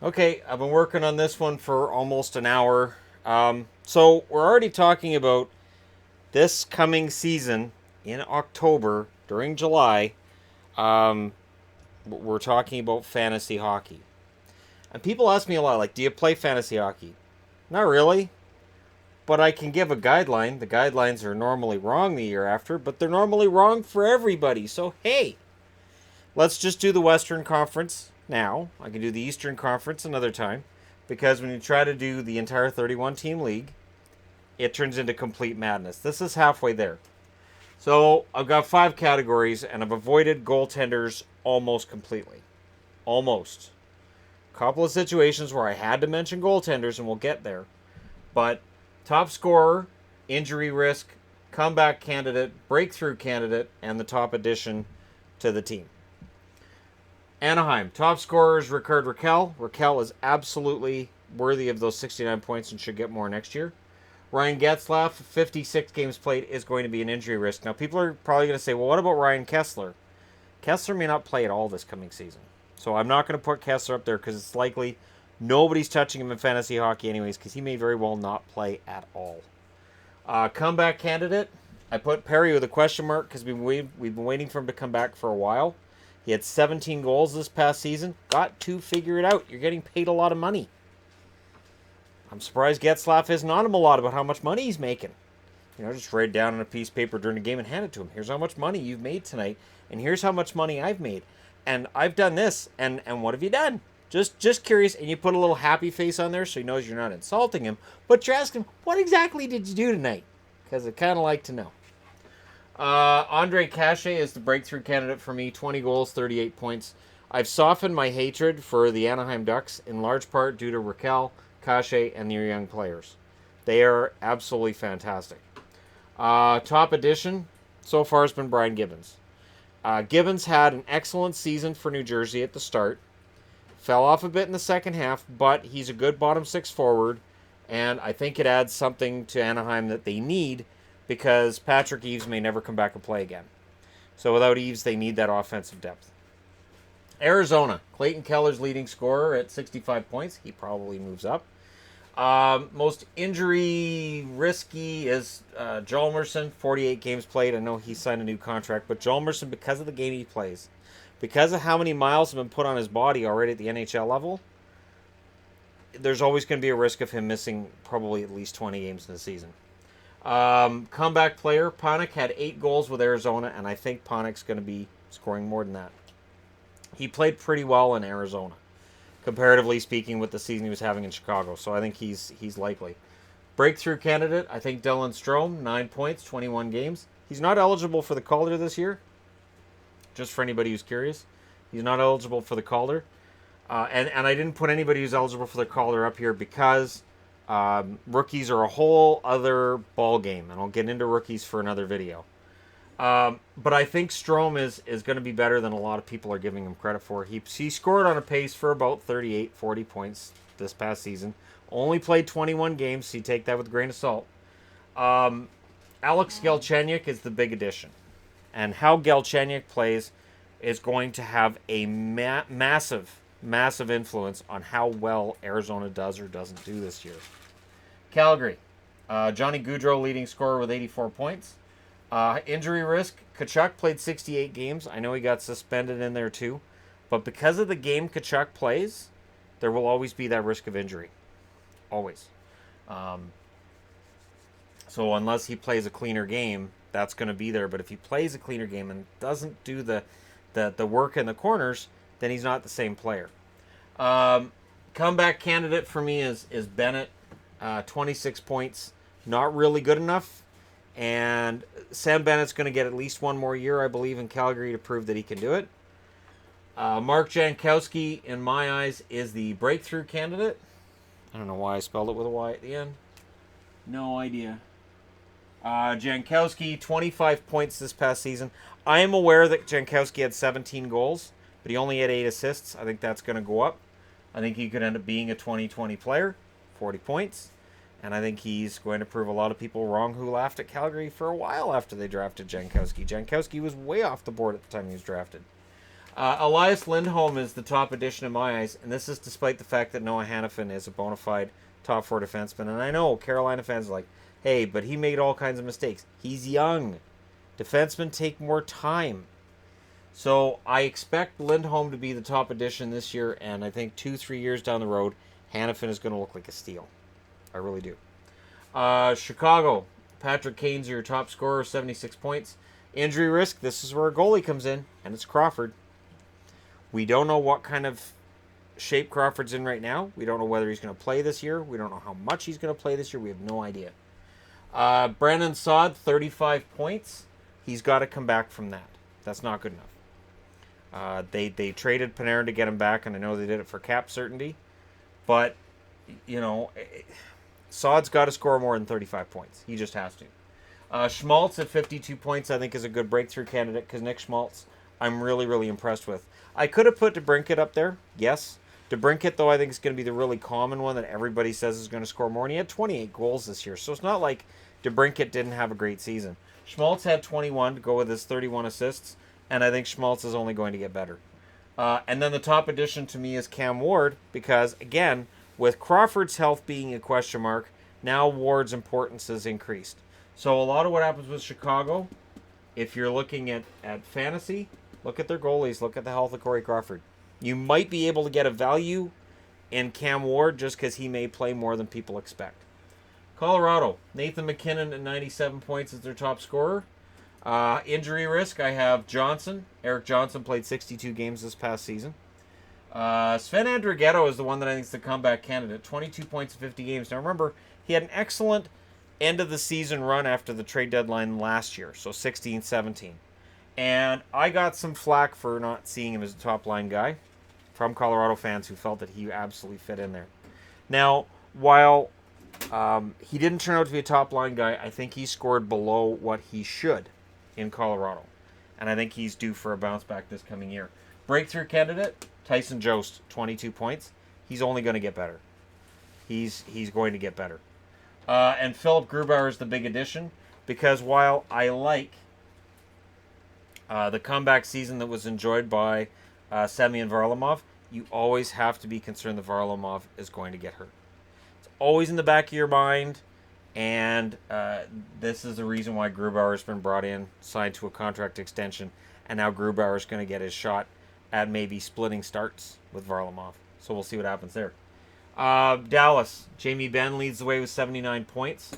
Okay, I've been working on this one for almost an hour. So we're already talking about this coming season in October during July. Um, we're talking about fantasy hockey. And people ask me a lot, like, do you play fantasy hockey? Not really, but I can give a guideline. The guidelines are normally wrong the year after, but they're normally wrong for everybody. So, hey, let's just do the Western Conference now. I can do the Eastern Conference another time. Because when you try to do the entire 31 team league, it turns into complete madness. This is halfway there. So I've got 5 categories, and I've avoided goaltenders almost completely. Almost. A couple of situations where I had to mention goaltenders, and we'll get there. But top scorer, injury risk, comeback candidate, breakthrough candidate, and the top addition to the team. Anaheim, top scorer is Rickard Rakell. Rakell is absolutely worthy of those 69 points and should get more next year. Ryan Getzlaf, 56 games played, is going to be an injury risk. Now, people are probably going to say, well, what about Ryan Kessler? Kessler may not play at all this coming season. So I'm not going to put Kessler up there because it's likely nobody's touching him in fantasy hockey anyways because he may very well not play at all. Comeback candidate, I put Perry with a question mark because we've been waiting for him to come back for a while. He had 17 goals this past season. Got to figure it out. You're getting paid a lot of money. I'm surprised Getzlaf isn't on him a lot about how much money he's making. Just write down on a piece of paper during the game and hand it to him. Here's how much money you've made tonight, and here's how much money I've made. And I've done this, and what have you done? Just curious, and you put a little happy face on there so he knows you're not insulting him, but you're asking, what exactly did you do tonight? Because I'd kind of like to know. Andre Cachet is the breakthrough candidate for me. 20 goals, 38 points. I've softened my hatred for the Anaheim Ducks in large part due to Raquel, Cachet, and their young players. They are absolutely fantastic. Top addition so far has been Brian Gibbons. Gibbons had an excellent season for New Jersey at the start. Fell off a bit in the second half, but he's a good bottom six forward, and I think it adds something to Anaheim that they need because Patrick Eaves may never come back and play again. So without Eaves, they need that offensive depth. Arizona, Clayton Keller's leading scorer at 65 points. He probably moves up. Most injury risky is Jalmerson, 48 games played. I know he signed a new contract, but Jalmerson, because of the game he plays, because of how many miles have been put on his body already at the NHL level, there's always going to be a risk of him missing probably at least 20 games in the season. Comeback player, Panik had 8 goals with Arizona, and I think Panik's going to be scoring more than that. He played pretty well in Arizona, comparatively speaking, with the season he was having in Chicago, so I think he's likely. Breakthrough candidate, I think Dylan Strome, 9 points, 21 games. He's not eligible for the Calder this year, just for anybody who's curious. He's not eligible for the Calder. And I didn't put anybody who's eligible for the Calder up here because rookies are a whole other ball game, and I'll get into rookies for another video. But I think Strome is going to be better than a lot of people are giving him credit for. He scored on a pace for about 38, 40 points this past season. Only played 21 games, so you take that with a grain of salt. Alex Galchenyuk is the big addition. And how Galchenyuk plays is going to have a massive influence on how well Arizona does or doesn't do this year. Calgary, Johnny Gaudreau leading scorer with 84 points. Injury risk, Tkachuk played 68 games. I know he got suspended in there too. But because of the game Tkachuk plays, there will always be that risk of injury. Always. So unless he plays a cleaner game, that's going to be there. But if he plays a cleaner game and doesn't do the work in the corners, then he's not the same player. Comeback candidate for me is Bennett. 26 points. Not really good enough. And Sam Bennett's going to get at least one more year, I believe, in Calgary to prove that he can do it. Mark Jankowski, in my eyes, is the breakthrough candidate. I don't know why I spelled it with a Y at the end. No idea. Jankowski, 25 points this past season. I am aware that Jankowski had 17 goals, but he only had 8 assists. I think that's going to go up. I think he could end up being a 2020 player, 40 points. And I think he's going to prove a lot of people wrong who laughed at Calgary for a while after they drafted Jankowski. Jankowski was way off the board at the time he was drafted. Elias Lindholm is the top addition in my eyes, and this is despite the fact that Noah Hannafin is a bona fide top four defenseman. And I know Carolina fans are like, hey, but he made all kinds of mistakes. He's young. Defensemen take more time. So I expect Lindholm to be the top addition this year, and I think 2-3 years down the road, Hannafin is going to look like a steal. I really do. Chicago, Patrick Kane's your top scorer, 76 points. Injury risk, this is where a goalie comes in, and it's Crawford. We don't know what kind of shape Crawford's in right now. We don't know whether he's going to play this year. We don't know how much he's going to play this year. We have no idea. Brandon Saad, 35 points. He's got to come back from that. That's not good enough. They traded Panarin to get him back, and I know they did it for cap certainty. But, Saad's got to score more than 35 points. He just has to. Schmaltz at 52 points, I think, is a good breakthrough candidate because Nick Schmaltz, I'm really, really impressed with. I could have put DeBrincat up there, yes. DeBrincat, though, I think is going to be the really common one that everybody says is going to score more. And he had 28 goals this year, so it's not like DeBrincat didn't have a great season. Schmaltz had 21 to go with his 31 assists, and I think Schmaltz is only going to get better. And then the top addition to me is Cam Ward because, again, with Crawford's health being a question mark, now Ward's importance has increased. So a lot of what happens with Chicago, if you're looking at fantasy, look at their goalies. Look at the health of Corey Crawford. You might be able to get a value in Cam Ward just because he may play more than people expect. Colorado, Nathan McKinnon at 97 points is their top scorer. Injury risk, I have Johnson. Eric Johnson played 62 games this past season. Sven Andrighetto is the one that I think is the comeback candidate. 22 points in 50 games. Now remember, he had an excellent end of the season run after the trade deadline last year, so 16-17. And I got some flack for not seeing him as a top-line guy from Colorado fans who felt that he absolutely fit in there. Now, while he didn't turn out to be a top-line guy, I think he scored below what he should in Colorado. And I think he's due for a bounce back this coming year. Breakthrough candidate, Tyson Jost, 22 points. He's only going to get better. He's going to get better. And Philip Grubauer is the big addition because while I like the comeback season that was enjoyed by Semyon Varlamov, you always have to be concerned that Varlamov is going to get hurt. It's always in the back of your mind, and this is the reason why Grubauer has been brought in, signed to a contract extension, and now Grubauer is going to get his shot at maybe splitting starts with Varlamov. So we'll see what happens there. Dallas, Jamie Benn leads the way with 79 points.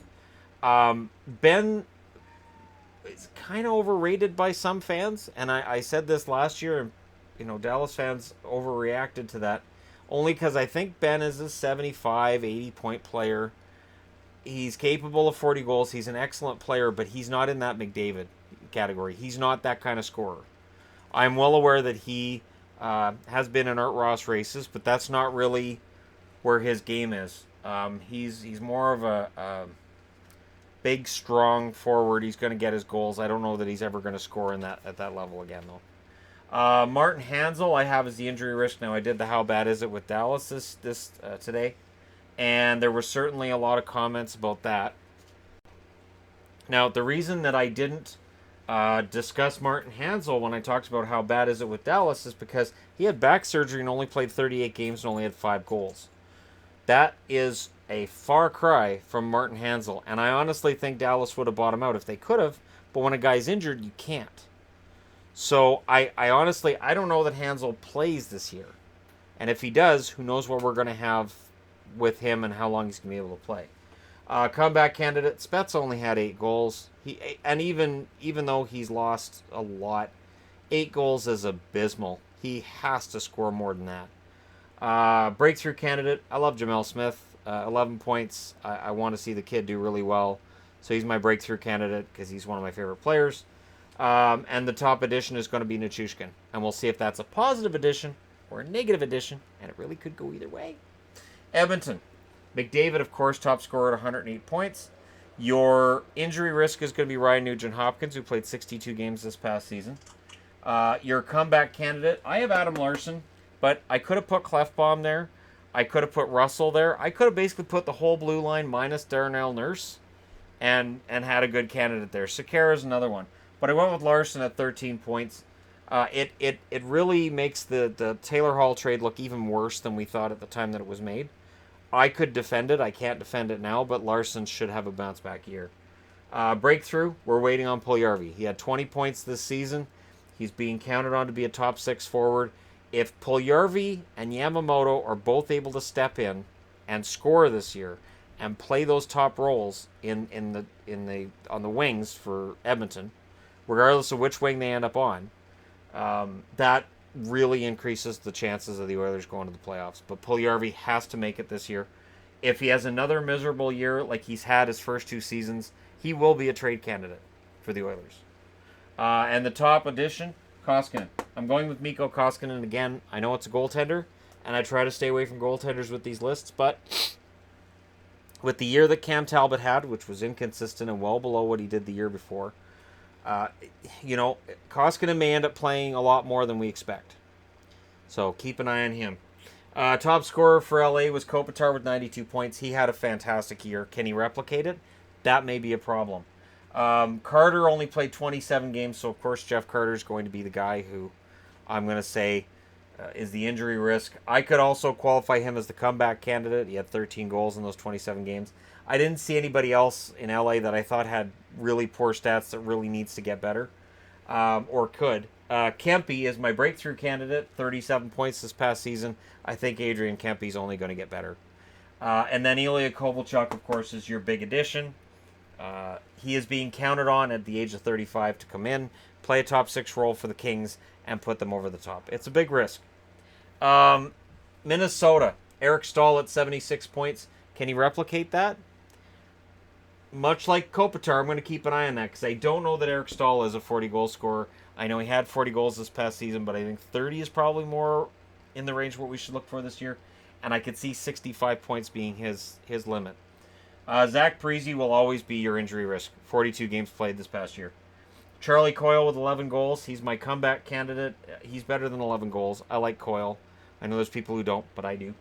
Ben is kind of overrated by some fans, and I said this last year, and Dallas fans overreacted to that, only because I think Ben is a 75, 80-point player. He's capable of 40 goals. He's an excellent player, but he's not in that McDavid category. He's not that kind of scorer. I'm well aware that he has been in Art Ross races, but that's not really where his game is. He's more of a big, strong forward. He's going to get his goals. I don't know that he's ever going to score at that level again, though. Martin Hanzal, I have as the injury risk. Now, I did the how bad is it with Dallas this today, and there were certainly a lot of comments about that. Now, the reason that I didn't discuss Martin Hanzal when I talked about how bad is it with Dallas is because he had back surgery and only played 38 games and only had 5 goals. That is a far cry from Martin Hanzal, and I honestly think Dallas would have bought him out if they could have, but when a guy's injured, you can't. So I honestly, I don't know that Hanzal plays this year. And if he does, who knows what we're going to have with him and how long he's going to be able to play. Comeback candidate, Spets only had 8 goals. Even though he's lost a lot, 8 goals is abysmal. He has to score more than that. Breakthrough candidate, I love Jamel Smith. 11 points. I want to see the kid do really well. So he's my breakthrough candidate because he's one of my favorite players. And the top addition is going to be Nichushkin. And we'll see if that's a positive addition or a negative addition. And it really could go either way. Edmonton. McDavid, of course, top scorer at 108 points. Your injury risk is going to be Ryan Nugent-Hopkins, who played 62 games this past season. Your comeback candidate, I have Adam Larson, but I could have put Clefbaum there. I could have put Russell there. I could have basically put the whole blue line minus Darnell Nurse and had a good candidate there. Sekera is another one. But I went with Larson at 13 points. It really makes the Taylor Hall trade look even worse than we thought at the time that it was made. I could defend it. I can't defend it now, but Larson should have a bounce back year. Breakthrough, we're waiting on Puljujarvi. He had 20 points this season. He's being counted on to be a top 6 forward. If Puljujarvi and Yamamoto are both able to step in and score this year and play those top roles in the on the wings for Edmonton, regardless of which wing they end up on, that really increases the chances of the Oilers going to the playoffs. But Puljujarvi has to make it this year. If he has another miserable year like he's had his first 2 seasons, he will be a trade candidate for the Oilers. And the top addition, Koskinen. I'm going with Mikko Koskinen again. I know it's a goaltender, and I try to stay away from goaltenders with these lists, but with the year that Cam Talbot had, which was inconsistent and well below what he did the year before, Koskinen may end up playing a lot more than we expect. So keep an eye on him. Top scorer for LA was Kopitar with 92 points. He had a fantastic year. Can he replicate it? That may be a problem. Carter only played 27 games, so of course Jeff Carter is going to be the guy who I'm going to say is the injury risk. I could also qualify him as the comeback candidate. He had 13 goals in those 27 games. I didn't see anybody else in LA that I thought had really poor stats that really needs to get better, or could. Kempe is my breakthrough candidate, 37 points this past season. I think Adrian Kempe is only going to get better. And then Ilya Kovalchuk, of course, is your big addition. He is being counted on at the age of 35 to come in, play a top 6 role for the Kings, and put them over the top. It's a big risk. Minnesota, Eric Staal at 76 points. Can he replicate that? Much like Kopitar, I'm going to keep an eye on that because I don't know that Eric Staal is a 40-goal scorer. I know he had 40 goals this past season, but I think 30 is probably more in the range of what we should look for this year. And I could see 65 points being his limit. Zach Parise will always be your injury risk. 42 games played this past year. Charlie Coyle with 11 goals. He's my comeback candidate. He's better than 11 goals. I like Coyle. I know there's people who don't, but I do.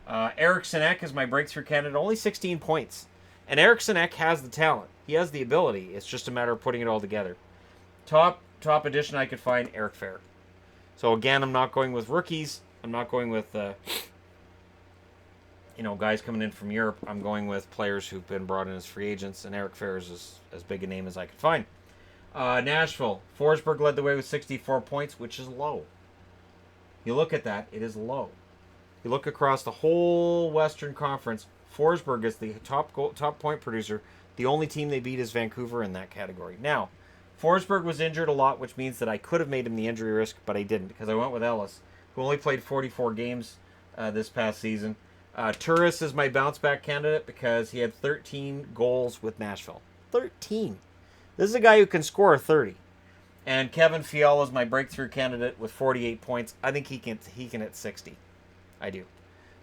Eriksson Ek is my breakthrough candidate. Only 16 points. And Eriksson Ek has the talent. He has the ability. It's just a matter of putting it all together. Top addition I could find, Eric Fehr. So again, I'm not going with rookies. I'm not going with guys coming in from Europe. I'm going with players who've been brought in as free agents, and Eric Fehr is as big a name as I could find. Nashville. Forsberg led the way with 64 points, which is low. You look at that, it is low. You look across the whole Western Conference, Forsberg is the top point producer. The only team they beat is Vancouver in that category. Now, Forsberg was injured a lot, which means that I could have made him the injury risk, but I didn't because I went with Ellis, who only played 44 games this past season. Turris is my bounce-back candidate because he had 13 goals with Nashville. 13. This is a guy who can score 30. And Kevin Fiala is my breakthrough candidate with 48 points. I think he can hit 60. I do.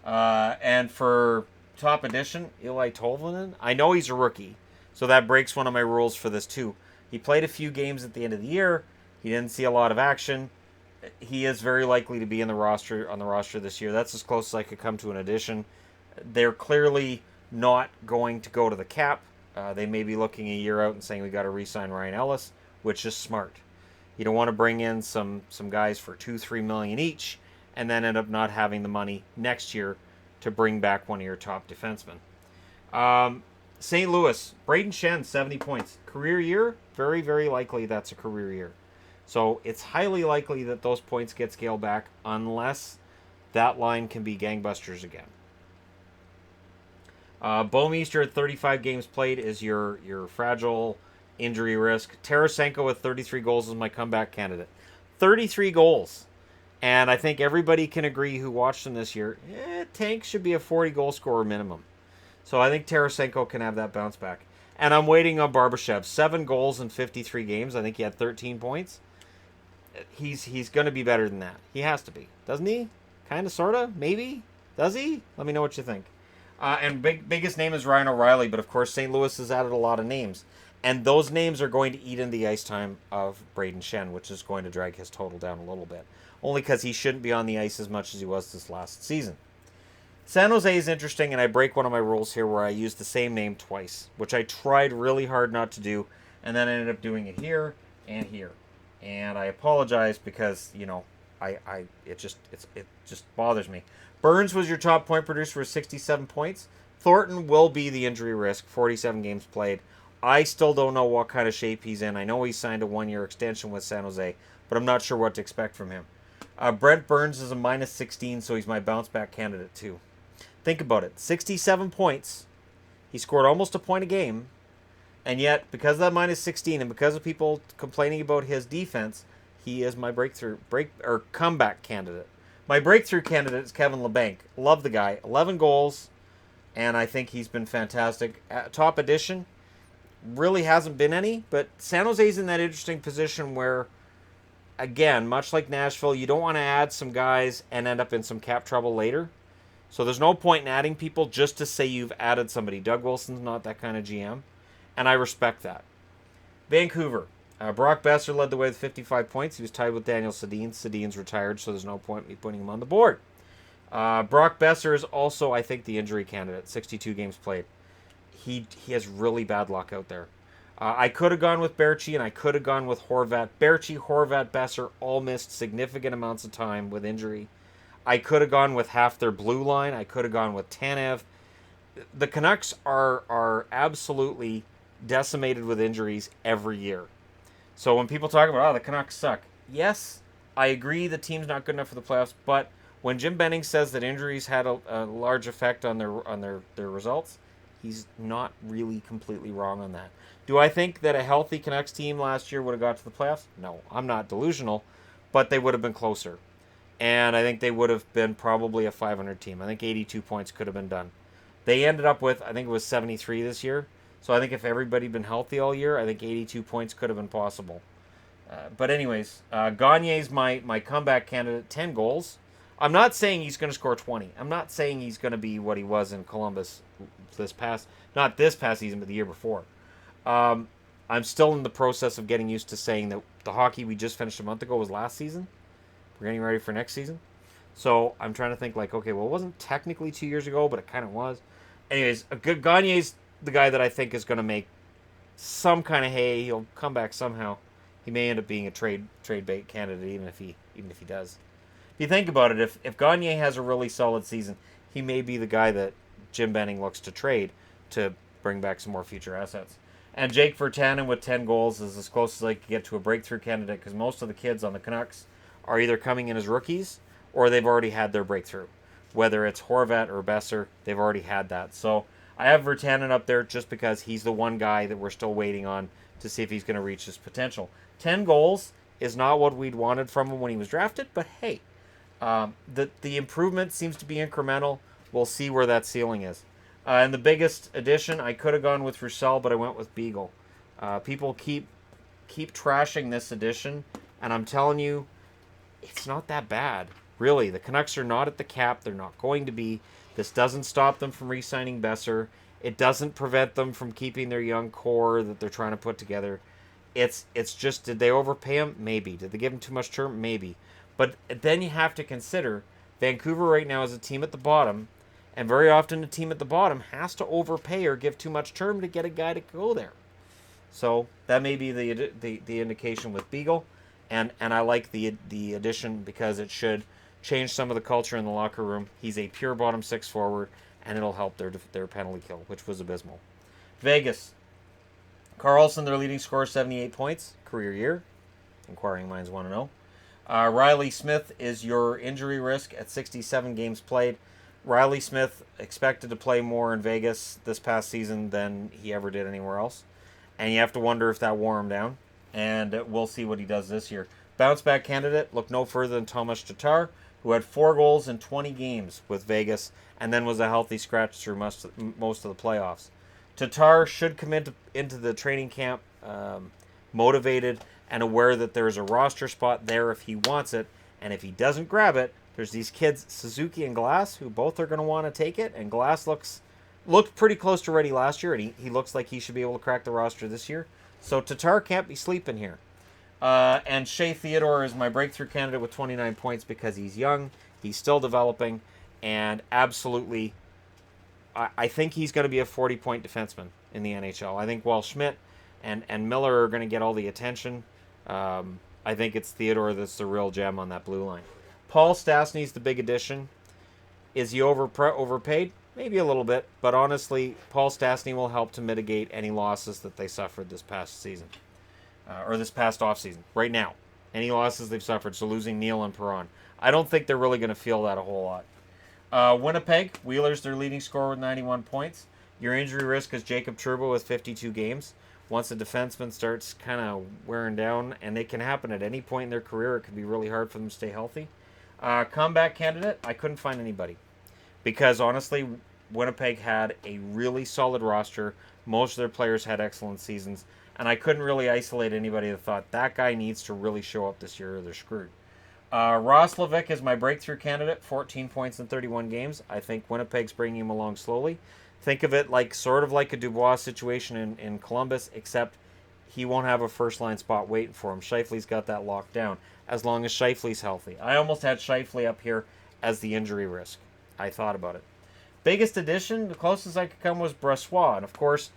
And for top addition, Ilya Tolvanen. I know he's a rookie, so that breaks one of my rules for this too. He played a few games at the end of the year. He didn't see a lot of action. He is very likely to be on the roster this year. That's as close as I could come to an addition. They're clearly not going to go to the cap. They may be looking a year out and saying we got to re-sign Ryan Ellis, which is smart. You don't want to bring in some guys for $2-3 million each and then end up not having the money next year to bring back one of your top defensemen. St. Louis, Braden Shen, 70 points. Career year? Very, very likely that's a career year. So it's highly likely that those points get scaled back unless that line can be gangbusters again. Bouwmeester at 35 games played is your fragile injury risk. Tarasenko with 33 goals is my comeback candidate. 33 goals. And I think everybody can agree who watched him this year, Tank should be a 40-goal scorer minimum. So I think Tarasenko can have that bounce back. And I'm waiting on Barbashev. 7 goals in 53 games. I think he had 13 points. He's going to be better than that. He has to be. Doesn't he? Kind of, sort of, maybe? Does he? Let me know what you think. And biggest name is Ryan O'Reilly, but of course St. Louis has added a lot of names. And those names are going to eat in the ice time of Braden Shen, which is going to drag his total down a little bit. Only because he shouldn't be on the ice as much as he was this last season. San Jose is interesting, and I break one of my rules here where I use the same name twice, which I tried really hard not to do, and then I ended up doing it here and here. And I apologize because, it just bothers me. Burns was your top point producer with 67 points. Thornton will be the injury risk, 47 games played. I still don't know what kind of shape he's in. I know he signed a 1-year extension with San Jose, but I'm not sure what to expect from him. Brent Burns is a minus 16, so he's my bounce back candidate too. Think about it, 67 points. He scored almost a point a game, and yet because of that minus 16 and because of people complaining about his defense, he is my comeback candidate. My breakthrough candidate is Kevin LeBanc. Love the guy. 11 goals, and I think he's been fantastic. Top addition, really hasn't been any, but San Jose's in that interesting position where, again, much like Nashville, you don't want to add some guys and end up in some cap trouble later. So there's no point in adding people just to say you've added somebody. Doug Wilson's not that kind of GM, and I respect that. Vancouver. Brock Besser led the way with 55 points. He was tied with Daniel Sedin. Sedin's retired, so there's no point in me putting him on the board. Brock Besser is also, I think, the injury candidate. 62 games played. He has really bad luck out there. I could have gone with Berchi, and I could have gone with Horvat. Berchi, Horvat, Besser all missed significant amounts of time with injury. I could have gone with half their blue line. I could have gone with Tanev. The Canucks are absolutely decimated with injuries every year. So when people talk about, the Canucks suck, yes, I agree the team's not good enough for the playoffs, but when Jim Benning says that injuries had a large effect on their results, he's not really completely wrong on that. Do I think that a healthy Canucks team last year would have got to the playoffs? No, I'm not delusional, but they would have been closer. And I think they would have been probably a 500 team. I think 82 points could have been done. They ended up with, I think it was 73 this year. So I think if everybody had been healthy all year, I think 82 points could have been possible. But anyways, Gagne's my comeback candidate, 10 goals. I'm not saying he's going to score 20. I'm not saying he's going to be what he was in Columbus not this past season, but the year before. I'm still in the process of getting used to saying that the hockey we just finished a month ago was last season. We're getting ready for next season. So I'm trying to think okay, well, it wasn't technically 2 years ago, but it kind of was. Anyways, Gagne's the guy that I think is going to make some kind of hay. He'll come back somehow. He may end up being a trade bait candidate, even if he does. If you think about it, if Gagne has a really solid season, he may be the guy that Jim Benning looks to trade to bring back some more future assets. And Jake Virtanen with 10 goals is as close as I can get to a breakthrough candidate because most of the kids on the Canucks are either coming in as rookies or they've already had their breakthrough. Whether it's Horvat or Besser, they've already had that. So I have Virtanen up there just because he's the one guy that we're still waiting on to see if he's going to reach his potential. 10 goals is not what we'd wanted from him when he was drafted, but hey, the improvement seems to be incremental. We'll see where that ceiling is. And the biggest addition, I could have gone with Roussel, but I went with Beagle. People keep trashing this addition, and I'm telling you, it's not that bad. Really, the Canucks are not at the cap. They're not going to be. This doesn't stop them from re-signing Besser. It doesn't prevent them from keeping their young core that they're trying to put together. It's just, did they overpay him? Maybe. Did they give him too much term? Maybe. But then you have to consider Vancouver right now is a team at the bottom, and very often a team at the bottom has to overpay or give too much term to get a guy to go there. So that may be the indication with Beagle, and I like the addition because it should change some of the culture in the locker room. He's a pure bottom six forward, and it'll help their penalty kill, which was abysmal. Vegas. Carlson, their leading scorer, 78 points, career year. Inquiring minds want to know. Riley Smith is your injury risk at 67 games played. Riley Smith expected to play more in Vegas this past season than he ever did anywhere else. And you have to wonder if that wore him down. And we'll see what he does this year. Bounce back candidate, look no further than Tomas Tatar, who had 4 goals in 20 games with Vegas and then was a healthy scratch through most of the playoffs. Tatar should come into the training camp motivated and aware that there's a roster spot there if he wants it. And if he doesn't grab it, there's these kids, Suzuki and Glass, who both are going to want to take it. And Glass looked pretty close to ready last year, and he looks like he should be able to crack the roster this year. So Tatar can't be sleeping here. And Shea Theodore is my breakthrough candidate with 29 points because he's young, he's still developing, and absolutely, I think he's going to be a 40-point defenseman in the NHL. I think while Schmidt and Miller are going to get all the attention, I think it's Theodore that's the real gem on that blue line. Paul Stastny's the big addition. Is he overpaid? Maybe a little bit, but honestly, Paul Stastny will help to mitigate any losses that they suffered this past season, or this past offseason. Right now, any losses they've suffered, so losing Neal and Perron. I don't think they're really going to feel that a whole lot. Winnipeg, Wheeler's their leading scorer with 91 points. Your injury risk is Jacob Trouba with 52 games. Once a defenseman starts kind of wearing down, and it can happen at any point in their career, it can be really hard for them to stay healthy. Comeback candidate, I couldn't find anybody. Because honestly, Winnipeg had a really solid roster. Most of their players had excellent seasons. And I couldn't really isolate anybody that thought that guy needs to really show up this year or they're screwed. Roslovic is my breakthrough candidate, 14 points in 31 games. I think Winnipeg's bringing him along slowly. Think of it like sort of like a Dubois situation in Columbus, except he won't have a first-line spot waiting for him. Scheifele's got that locked down, as long as Scheifele's healthy. I almost had Scheifele up here as the injury risk. I thought about it. Biggest addition, the closest I could come was Brossoit. And of course,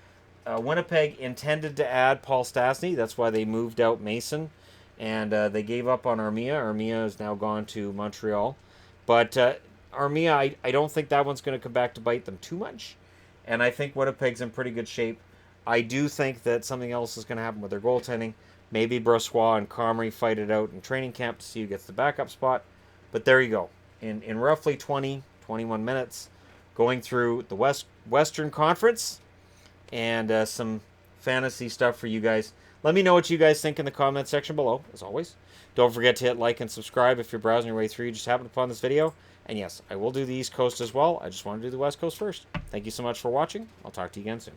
Winnipeg intended to add Paul Stastny. That's why they moved out Mason. And they gave up on Armia. Armia has now gone to Montreal. But Armia, I don't think that one's going to come back to bite them too much. And I think Winnipeg's in pretty good shape. I do think that something else is going to happen with their goaltending. Maybe Brossoit and Comrie fight it out in training camp to see who gets the backup spot. But there you go. In roughly 21 minutes, going through the Western Conference and some fantasy stuff for you guys. Let me know what you guys think in the comment section below, as always. Don't forget to hit like and subscribe if you're browsing your way through. You just happened upon this video. And yes, I will do the East Coast as well. I just want to do the West Coast first. Thank you so much for watching. I'll talk to you again soon.